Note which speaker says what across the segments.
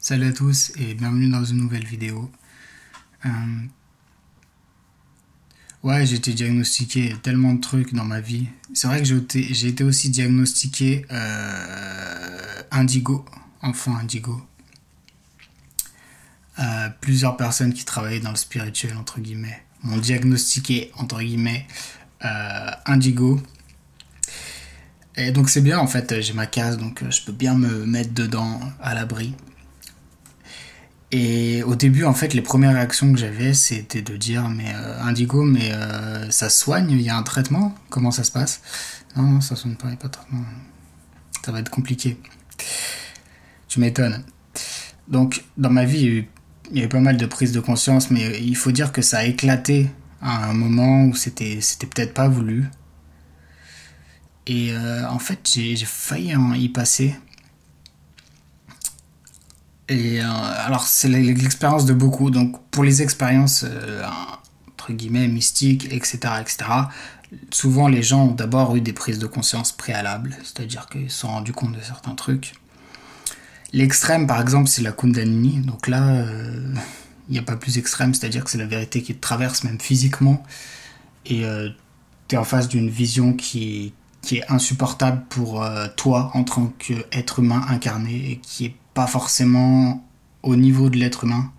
Speaker 1: Salut à tous et bienvenue dans une nouvelle vidéo. Euh, ouais, j'ai été diagnostiqué tellement de trucs dans ma vie. C'est vrai que j'ai été aussi diagnostiqué indigo, enfant indigo. Plusieurs personnes qui travaillaient dans le spirituel, entre guillemets, m'ont diagnostiqué, entre guillemets, indigo. Et donc c'est bien en fait, j'ai ma case, donc je peux bien me mettre dedans à l'abri. Et au début, en fait, les premières réactions que j'avais, c'était de dire, mais Indigo, mais ça se soigne, il y a un traitement, comment ça se passe? Non, non, ça soigne pas, il n'y a pas de traitement. Ça va être compliqué. Tu m'étonnes. Donc, dans ma vie, il y a eu pas mal de prises de conscience, mais il faut dire que ça a éclaté à un moment où c'était peut-être pas voulu. Et en fait, j'ai failli y passer. Et alors, c'est l'expérience de beaucoup. Donc, pour les expériences, entre guillemets, mystiques, etc., etc., souvent les gens ont d'abord eu des prises de conscience préalables, c'est-à-dire qu'ils se sont rendus compte de certains trucs. L'extrême, par exemple, c'est la Kundalini. Donc là, il n'y a pas plus extrême, c'est-à-dire que c'est la vérité qui te traverse, même physiquement. Et tu es en face d'une vision qui est insupportable pour toi en tant qu'être humain incarné et qui est pas forcément au niveau de l'être humain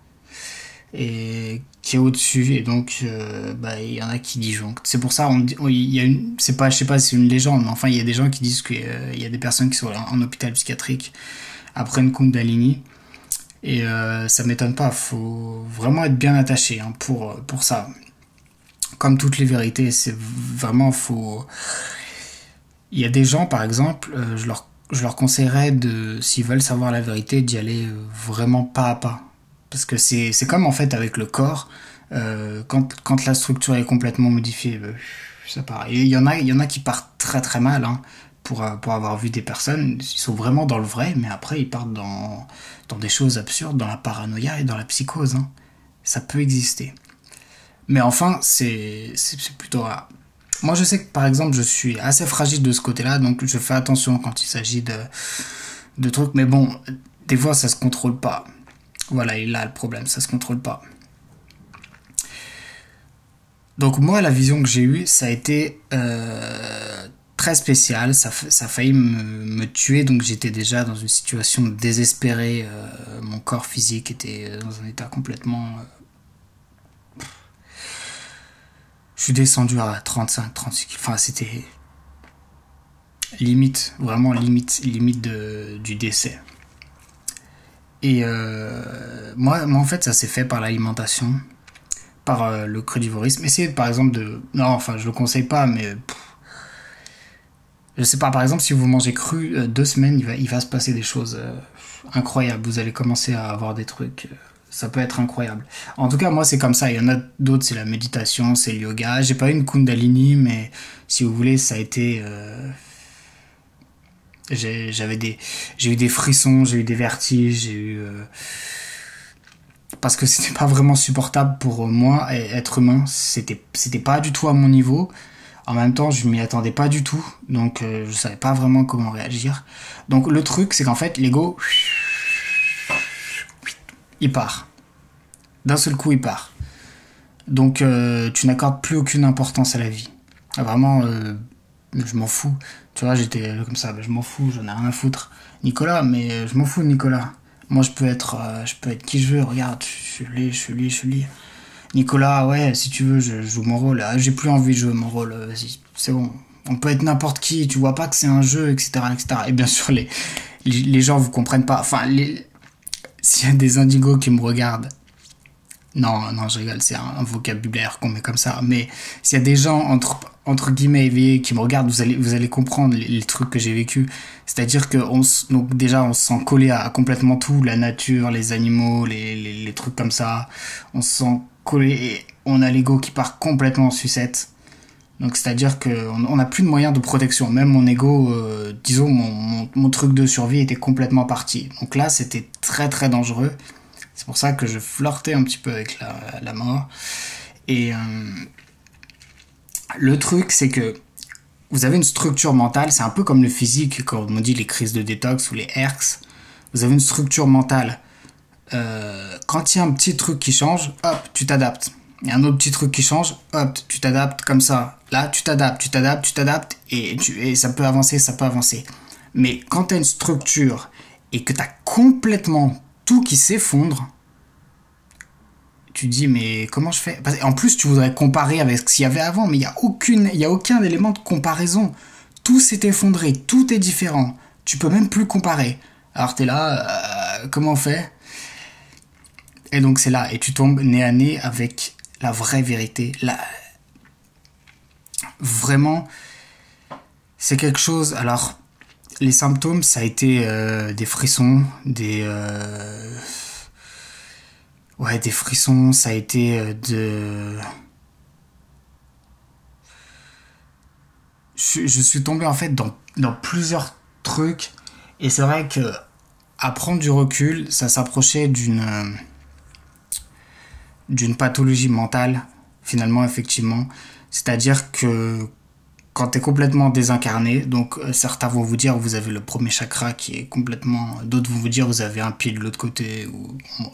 Speaker 1: et qui est au-dessus, et donc il y en a qui disjonctent. C'est pour ça il y a c'est pas, je sais pas si c'est une légende, mais enfin il y a des gens qui disent qu'il y a des personnes qui sont en hôpital psychiatrique après une Kundalini, et ça m'étonne pas, faut vraiment être bien attaché pour ça. Comme toutes les vérités, c'est vraiment faut. Il y a des gens, par exemple, je leur conseillerais s'ils veulent savoir la vérité, d'y aller vraiment pas à pas. Parce que c'est comme en fait avec le corps, quand la structure est complètement modifiée, c'est pareil. Il y en a qui partent très très mal, hein, pour avoir vu des personnes, ils sont vraiment dans le vrai, mais après ils partent dans des choses absurdes, dans la paranoïa et dans la psychose, hein. Ça peut exister. Mais enfin, c'est plutôt rare. Moi, je sais que par exemple, je suis assez fragile de ce côté-là, donc je fais attention quand il s'agit de trucs. Mais bon, des fois, ça se contrôle pas. Voilà, il a le problème, ça se contrôle pas. Donc moi, la vision que j'ai eue, ça a été très spécial. Ça a failli me tuer, donc j'étais déjà dans une situation désespérée. Mon corps physique était dans un état complètement. Je suis descendu à 35, 36 kilos. Enfin, c'était limite, vraiment limite, limite du décès. Et moi, en fait, ça s'est fait par l'alimentation, par le crudivorisme. Essayez, par exemple, de. Non, enfin, je le conseille pas, mais. Je sais pas, par exemple, si vous mangez cru 2 semaines, il va se passer des choses incroyables. Vous allez commencer à avoir des trucs. Ça peut être incroyable. En tout cas, moi, c'est comme ça. Il y en a d'autres, c'est la méditation, c'est le yoga. J'ai pas eu une Kundalini, mais si vous voulez, ça a été. J'ai eu des frissons, j'ai eu des vertiges, j'ai eu. Parce que c'était pas vraiment supportable pour moi, être humain. C'était pas du tout à mon niveau. En même temps, je m'y attendais pas du tout. Donc, je savais pas vraiment comment réagir. Donc, le truc, c'est qu'en fait, l'ego. Il part. D'un seul coup, il part. Donc, tu n'accordes plus aucune importance à la vie. Vraiment, je m'en fous. Tu vois, j'étais comme ça, je m'en fous, j'en ai rien à foutre. Nicolas, mais je m'en fous de Nicolas. Moi, je peux être qui je veux. Regarde, je suis lui. Nicolas, ouais, si tu veux, je joue mon rôle. Ah, j'ai plus envie de jouer mon rôle. Vas-y, c'est bon. On peut être n'importe qui. Tu vois pas que c'est un jeu, etc., etc. Et bien sûr, les gens vous comprennent pas. Enfin, s'il y a des indigos qui me regardent. Non, non, je rigole, c'est un vocabulaire qu'on met comme ça. Mais s'il y a des gens entre guillemets éveillés qui me regardent, vous allez comprendre les trucs que j'ai vécu. C'est-à-dire que donc déjà on se sent collé à complètement tout, la nature, les animaux, les trucs comme ça. On se sent collé et on a l'ego qui part complètement en sucette. Donc c'est-à-dire qu'on n'a plus de moyens de protection. Même mon ego, disons mon truc de survie était complètement parti. Donc là c'était très très dangereux. C'est pour ça que je flirtais un petit peu avec la mort. Et le truc, c'est que vous avez une structure mentale, c'est un peu comme le physique, quand on dit les crises de détox ou les ERCS. Vous avez une structure mentale Quand il y a un petit truc qui change, hop, tu t'adaptes. Il y a un autre petit truc qui change, hop, tu t'adaptes comme ça. Là, tu t'adaptes, et ça peut avancer, ça peut avancer. Mais quand tu as une structure et que tu as complètement tout qui s'effondre, tu te dis, mais comment je fais? En plus, tu voudrais comparer avec ce qu'il y avait avant, mais il y a aucun élément de comparaison. Tout s'est effondré, tout est différent. Tu peux même plus comparer. Alors tu es là, comment on fait? Et donc c'est là, et tu tombes nez à nez avec la vraie vérité. Vraiment, c'est quelque chose. Alors, les symptômes, ça a été des frissons, ouais, des frissons, ça a été je suis tombé en fait dans plusieurs trucs, et c'est vrai que à prendre du recul, ça s'approchait d'une pathologie mentale, finalement, effectivement. C'est-à-dire que quand tu es complètement désincarné, donc certains vont vous dire vous avez le premier chakra qui est complètement... D'autres vont vous dire vous avez un pied de l'autre côté.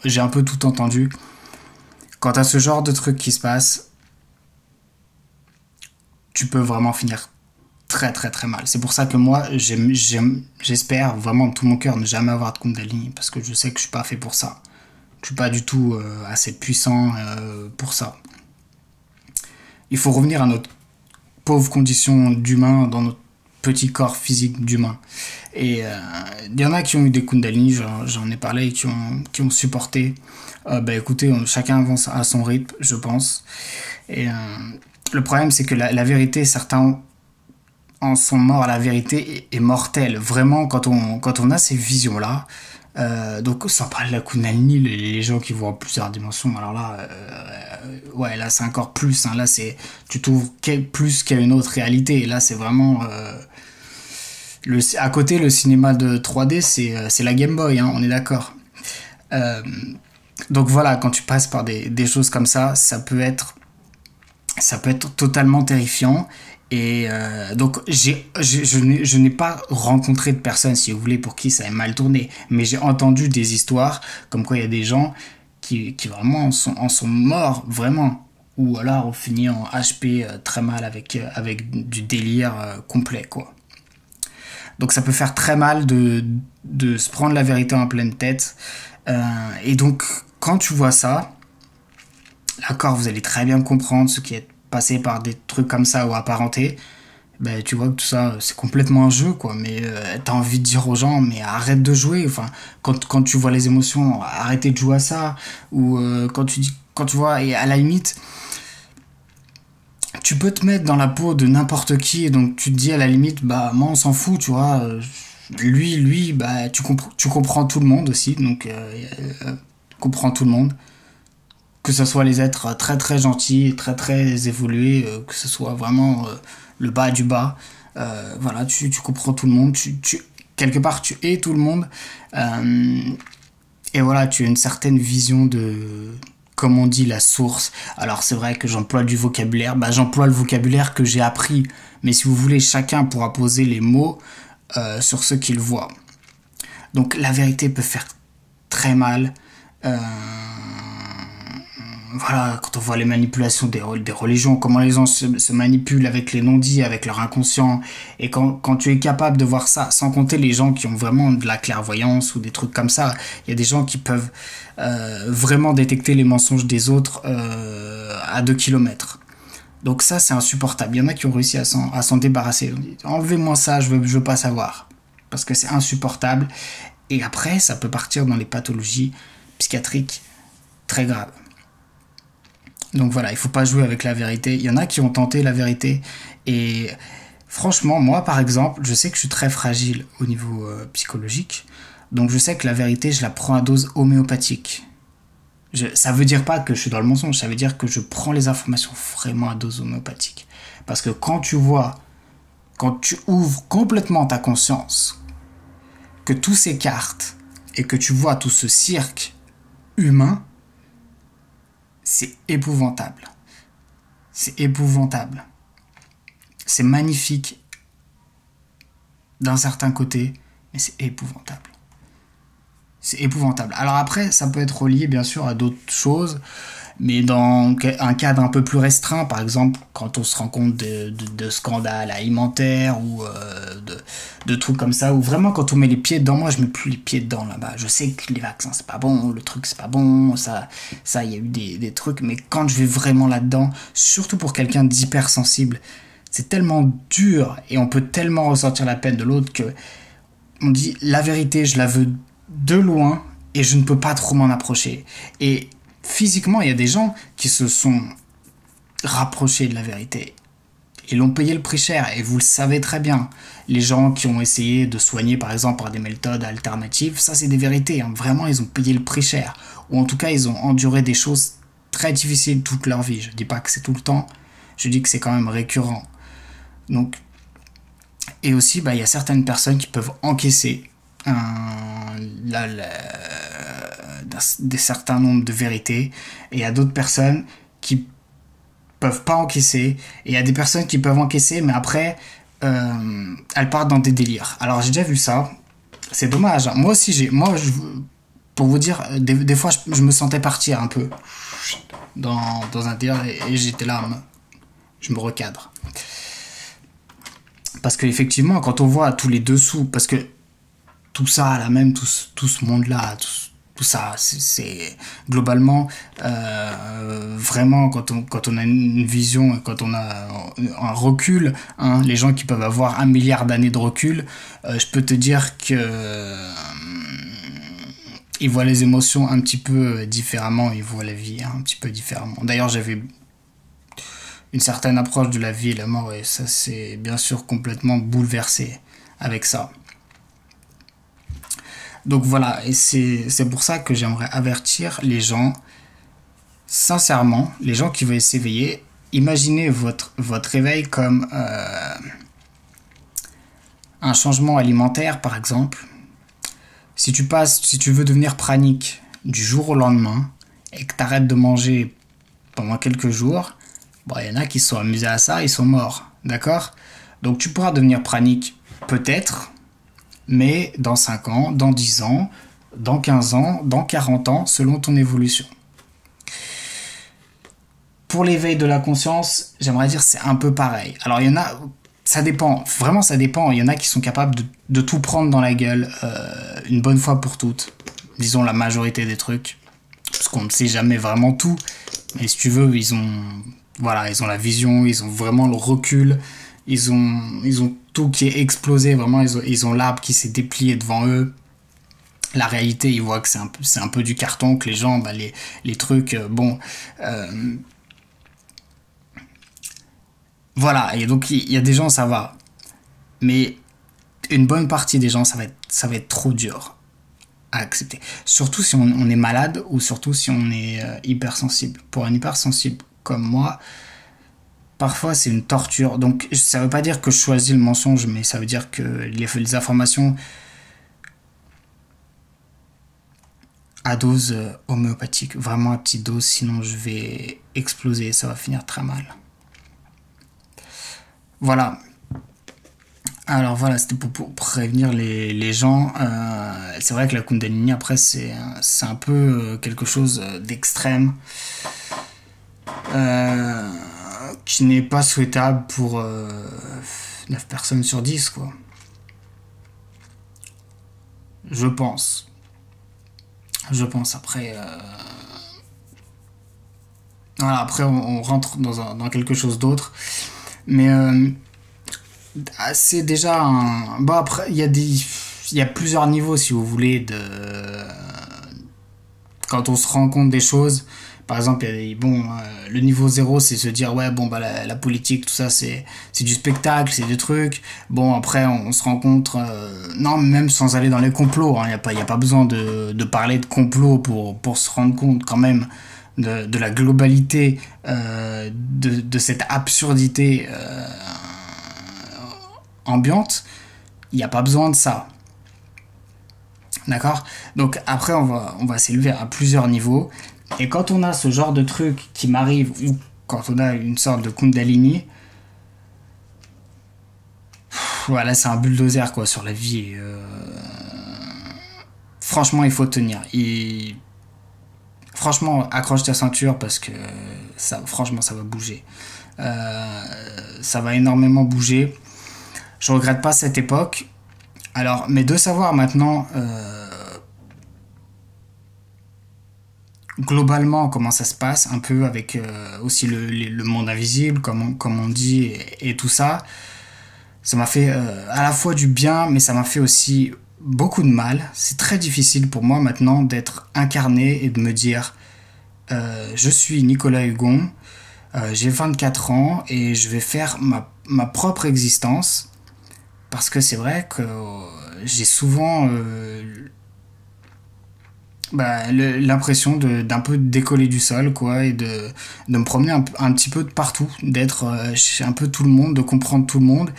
Speaker 1: J'ai un peu tout entendu. Quand tu as ce genre de truc qui se passe, tu peux vraiment finir très très très mal. C'est pour ça que moi, j'espère vraiment de tout mon cœur ne jamais avoir de Kundalini, parce que je sais que je suis pas fait pour ça. Je suis pas du tout assez puissant pour ça. Il faut revenir à notre pauvre condition d'humain dans notre petit corps physique d'humain. Et il y en a qui ont eu des Kundalini, j'en ai parlé, qui ont supporté. Bah écoutez, chacun avance à son rythme, je pense. Et le problème, c'est que la vérité, certains en sont morts. La vérité est mortelle. Vraiment, quand on a ces visions-là, donc sans parler de la Kundalini, les gens qui voient plusieurs dimensions, alors là, ouais, là c'est encore plus, hein, là c'est, tu trouves plus qu'à une autre réalité, et là c'est vraiment, à côté le cinéma de 3D c'est la Game Boy, hein, on est d'accord. Donc voilà, quand tu passes par des choses comme ça peut être totalement terrifiant. Et donc je n'ai pas rencontré de personnes, si vous voulez, pour qui ça ait mal tourné, mais j'ai entendu des histoires comme quoi il y a des gens qui vraiment en sont morts, vraiment, ou alors ont fini en HP très mal avec du délire complet, quoi. Donc ça peut faire très mal de se prendre la vérité en pleine tête. Et donc quand tu vois ça, d'accord, vous allez très bien comprendre ce qui est passé par des trucs comme ça ou apparentés. Ben, tu vois que tout ça, c'est complètement un jeu, quoi. Mais t'as envie de dire aux gens, mais arrête de jouer. Enfin, quand tu vois les émotions, arrêtez de jouer à ça. Ou quand tu vois, et à la limite, tu peux te mettre dans la peau de n'importe qui. Et donc tu te dis à la limite, bah moi on s'en fout, tu vois. Lui, bah tu comprends tout le monde aussi. Donc comprends tout le monde. Que ce soit les êtres très très gentils, très très évolués, que ce soit vraiment le bas du bas. Voilà, tu comprends tout le monde, quelque part tu es tout le monde. Et voilà, tu as une certaine vision de, comme on dit, la source. Alors c'est vrai que j'emploie du vocabulaire, bah, j'emploie le vocabulaire que j'ai appris. Mais si vous voulez, chacun pourra poser les mots sur ce qu'il voit. Donc la vérité peut faire très mal. Voilà, quand on voit les manipulations des religions, comment les gens se manipulent avec les non-dits, avec leur inconscient, et quand tu es capable de voir ça, sans compter les gens qui ont vraiment de la clairvoyance ou des trucs comme ça, il y a des gens qui peuvent vraiment détecter les mensonges des autres à 2 kilomètres. Donc ça, c'est insupportable. Il y en a qui ont réussi à s'en débarrasser. Enlevez-moi ça, je veux pas savoir. Parce que c'est insupportable. Et après, ça peut partir dans les pathologies psychiatriques très graves. Donc voilà, il faut pas jouer avec la vérité. Il y en a qui ont tenté la vérité. Et franchement, moi par exemple, je sais que je suis très fragile au niveau psychologique. Donc je sais que la vérité, je la prends à dose homéopathique. Ça veut dire pas que je suis dans le mensonge, ça veut dire que je prends les informations vraiment à dose homéopathique. Parce que quand tu ouvres complètement ta conscience, que tout s'écarte et que tu vois tout ce cirque humain, c'est épouvantable. C'est épouvantable. C'est magnifique d'un certain côté, mais c'est épouvantable. C'est épouvantable. Alors après, ça peut être relié bien sûr à d'autres choses, mais dans un cadre un peu plus restreint, par exemple quand on se rend compte de scandales alimentaires ou de trucs comme ça, ou vraiment quand on met les pieds dedans, moi je mets plus les pieds dedans là-bas. Je sais que les vaccins c'est pas bon, le truc c'est pas bon, ça il y a eu des trucs, mais quand je vais vraiment là-dedans, surtout pour quelqu'un d'hypersensible, c'est tellement dur et on peut tellement ressentir la peine de l'autre que on dit la vérité, je la veux de loin et je ne peux pas trop m'en approcher. Et physiquement, il y a des gens qui se sont rapprochés de la vérité. Ils l'ont payé le prix cher et vous le savez très bien. Les gens qui ont essayé de soigner par exemple par des méthodes alternatives, ça c'est des vérités. Hein. Vraiment, ils ont payé le prix cher. Ou en tout cas, ils ont enduré des choses très difficiles toute leur vie. Je ne dis pas que c'est tout le temps, je dis que c'est quand même récurrent. Donc, et aussi, il y a certaines personnes qui peuvent encaisser des certains nombres de vérités, et il y a d'autres personnes qui peuvent pas encaisser, et il y a des personnes qui peuvent encaisser, mais après, elles partent dans des délires. Alors j'ai déjà vu ça, c'est dommage. Moi aussi, pour vous dire, des fois, je me sentais partir un peu dans un délire, et j'étais là, je me recadre. Parce qu'effectivement, quand on voit tous les dessous, parce que tout ça, là même, tout ce monde-là, tout ça, c'est globalement, vraiment, quand on a une vision, quand on a un recul, hein, les gens qui peuvent avoir 1 milliard d'années de recul, je peux te dire que ils voient les émotions un petit peu différemment, ils voient la vie un petit peu différemment. D'ailleurs, j'avais une certaine approche de la vie et la mort, et ça c'est bien sûr complètement bouleversé avec ça. Donc voilà, et c'est pour ça que j'aimerais avertir les gens, sincèrement, les gens qui veulent s'éveiller, imaginez votre réveil comme un changement alimentaire par exemple. Si tu veux devenir pranique du jour au lendemain et que tu arrêtes de manger pendant quelques jours, il y en a qui se sont amusés à ça, ils sont morts, d'accord? Donc tu pourras devenir pranique, peut-être, mais dans 5 ans, dans 10 ans, dans 15 ans, dans 40 ans, selon ton évolution. Pour l'éveil de la conscience, j'aimerais dire c'est un peu pareil. Alors il y en a, ça dépend, vraiment ça dépend, il y en a qui sont capables de tout prendre dans la gueule une bonne fois pour toutes, disons la majorité des trucs, parce qu'on ne sait jamais vraiment tout, mais si tu veux, ils ont la vision, ils ont vraiment le recul, ils ont tout qui est explosé, vraiment, ils ont l'arbre qui s'est déplié devant eux. La réalité, ils voient que c'est un peu du carton, que les gens, les trucs, voilà, et donc il y a des gens, ça va. Mais une bonne partie des gens, ça va être trop dur à accepter. Surtout si on est malade ou surtout si on est hypersensible. Pour un hypersensible comme moi, parfois c'est une torture. Donc ça veut pas dire que je choisis le mensonge, mais ça veut dire que les informations à dose homéopathique, vraiment à petite dose, sinon je vais exploser, ça va finir très mal. Voilà. Alors voilà, c'était pour prévenir les gens. C'est vrai que la Kundalini, après, c'est un peu quelque chose d'extrême qui n'est pas souhaitable pour 9 personnes sur 10, quoi. Je pense. Après... Voilà, après, on rentre dans quelque chose d'autre. Mais... c'est déjà un... Bon, après, il y a plusieurs niveaux, si vous voulez, quand on se rend compte des choses. Par exemple, le niveau 0, c'est se dire, ouais, la politique, tout ça, c'est du spectacle, c'est des trucs. Bon, après, on se rend compte... non, même sans aller dans les complots, hein, y a pas besoin de parler de complot pour se rendre compte, quand même, de la globalité, de cette absurdité... ambiante, il n'y a pas besoin de ça. D'accord? Donc après, on va s'élever à plusieurs niveaux. Et quand on a ce genre de truc qui m'arrive, ou quand on a une sorte de Kundalini, voilà, c'est un bulldozer, quoi, sur la vie. franchement, il faut tenir. Franchement, accroche ta ceinture parce que franchement, ça va bouger. Ça va énormément bouger. Je regrette pas cette époque. Alors, mais de savoir maintenant globalement comment ça se passe, un peu avec aussi le monde invisible, comme on dit, et tout ça, ça m'a fait à la fois du bien, mais ça m'a fait aussi beaucoup de mal. C'est très difficile pour moi maintenant d'être incarné et de me dire je suis Nicolas Hugon, j'ai 24 ans et je vais faire ma propre existence. Parce que c'est vrai que j'ai souvent l'impression d'un peu décoller du sol, quoi, et de me promener un petit peu de partout, d'être chez un peu tout le monde, de comprendre tout le monde,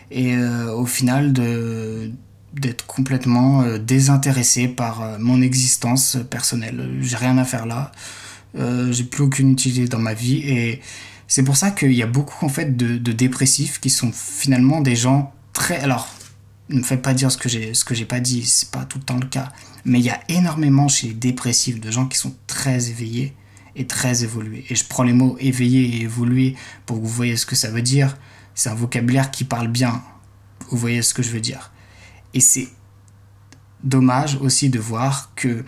Speaker 1: et au final d'être complètement désintéressé par mon existence personnelle. J'ai rien à faire là, j'ai plus aucune utilité dans ma vie, et c'est pour ça qu'il y a beaucoup en fait de dépressifs qui sont finalement des gens très... Alors, ne me faites pas dire ce que j'ai pas dit, c'est pas tout le temps le cas, mais il y a énormément chez les dépressifs de gens qui sont très éveillés et très évolués. Et je prends les mots éveillé et évolué pour que vous voyez ce que ça veut dire. C'est un vocabulaire qui parle bien. Vous voyez ce que je veux dire. Et c'est dommage aussi de voir que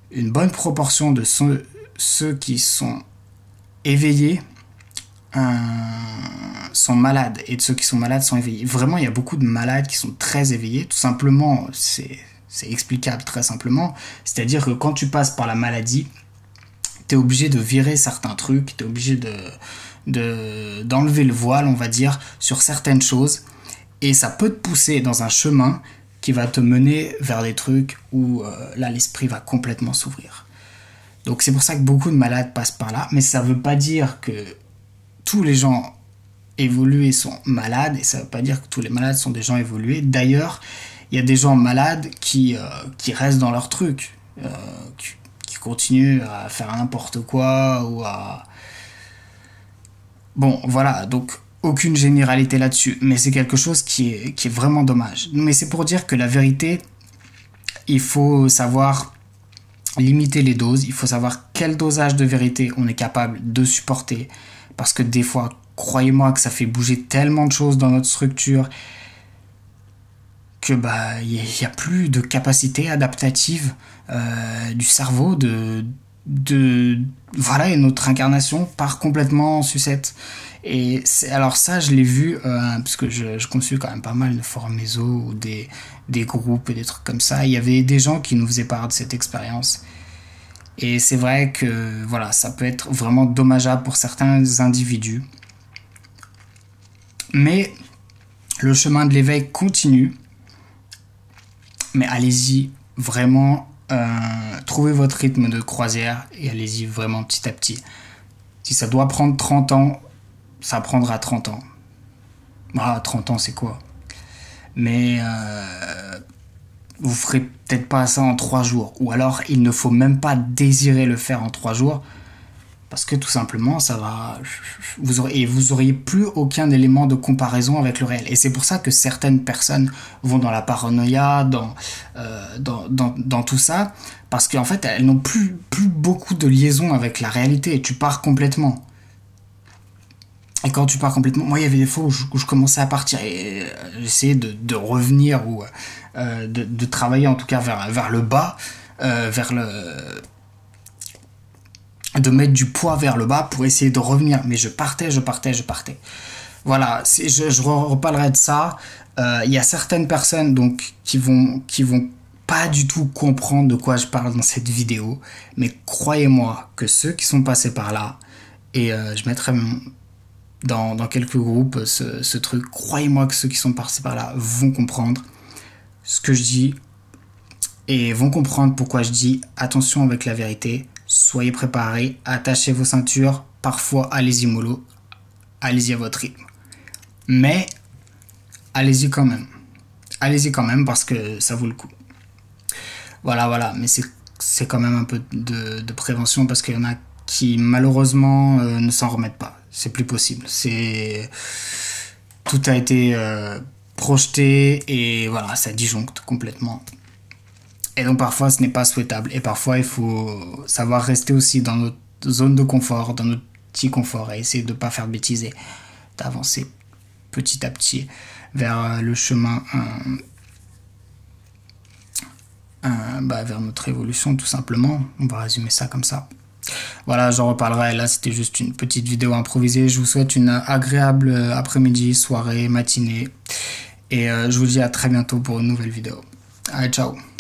Speaker 1: une bonne proportion de ceux qui sont éveillés sont malades, et de ceux qui sont malades sont éveillés. Vraiment, il y a beaucoup de malades qui sont très éveillés. Tout simplement, c'est explicable très simplement. C'est-à-dire que quand tu passes par la maladie, t'es obligé de virer certains trucs, t'es obligé d'enlever le voile, on va dire, sur certaines choses, et ça peut te pousser dans un chemin qui va te mener vers des trucs où là l'esprit va complètement s'ouvrir. Donc c'est pour ça que beaucoup de malades passent par là, mais ça veut pas dire que tous les gens évolués sont malades, et ça veut pas dire que tous les malades sont des gens évolués. D'ailleurs, il y a des gens malades qui restent dans leur truc, qui continuent à faire n'importe quoi, ou à... Bon, voilà, donc aucune généralité là-dessus, mais c'est quelque chose qui est vraiment dommage. Mais c'est pour dire que la vérité, il faut savoir limiter les doses, il faut savoir quel dosage de vérité on est capable de supporter, parce que des fois, croyez-moi que ça fait bouger tellement de choses dans notre structure que y a plus de capacité adaptative du cerveau voilà, et notre incarnation part complètement en sucette. Et alors ça, je l'ai vu parce que je consulte quand même pas mal de forums méso ou des groupes et des trucs comme ça. Il y avait des gens qui nous faisaient part de cette expérience. Et c'est vrai que voilà, ça peut être vraiment dommageable pour certains individus. Mais le chemin de l'éveil continue. Mais allez-y vraiment, trouvez votre rythme de croisière et allez-y vraiment petit à petit. Si ça doit prendre 30 ans, ça prendra 30 ans. Ah, 30 ans c'est quoi? Mais vous ferez peut-être pas ça en 3 jours. Ou alors il ne faut même pas désirer le faire en 3 jours. Parce que tout simplement, ça va... vous auriez plus aucun élément de comparaison avec le réel. Et c'est pour ça que certaines personnes vont dans la paranoïa, dans tout ça. Parce qu'en fait, elles n'ont plus beaucoup de liaison avec la réalité. Et tu pars complètement. Et quand tu pars complètement... Moi, il y avait des fois où je commençais à partir. Et j'essayais de revenir ou de travailler en tout cas vers le bas. De mettre du poids vers le bas pour essayer de revenir. Mais je partais. Voilà, je reparlerai de ça. Il y a certaines personnes donc qui vont pas du tout comprendre de quoi je parle dans cette vidéo. Mais croyez-moi que ceux qui sont passés par là, et je mettrai dans quelques groupes ce truc, croyez-moi que ceux qui sont passés par là vont comprendre ce que je dis et vont comprendre pourquoi je dis attention avec la vérité. Soyez préparés, attachez vos ceintures, parfois allez-y mollo, allez-y à votre rythme. Mais allez-y quand même. Allez-y quand même parce que ça vaut le coup. Voilà, mais c'est quand même un peu de prévention parce qu'il y en a qui malheureusement ne s'en remettent pas. C'est plus possible. Tout a été projeté et voilà, ça disjoncte complètement. Et donc parfois ce n'est pas souhaitable. Et parfois il faut savoir rester aussi dans notre zone de confort, dans notre petit confort et essayer de ne pas faire de bêtises et d'avancer petit à petit vers le chemin, vers notre évolution tout simplement. On va résumer ça comme ça. Voilà, j'en reparlerai. Là, c'était juste une petite vidéo improvisée. Je vous souhaite une agréable après-midi, soirée, matinée. Et je vous dis à très bientôt pour une nouvelle vidéo. Allez, ciao!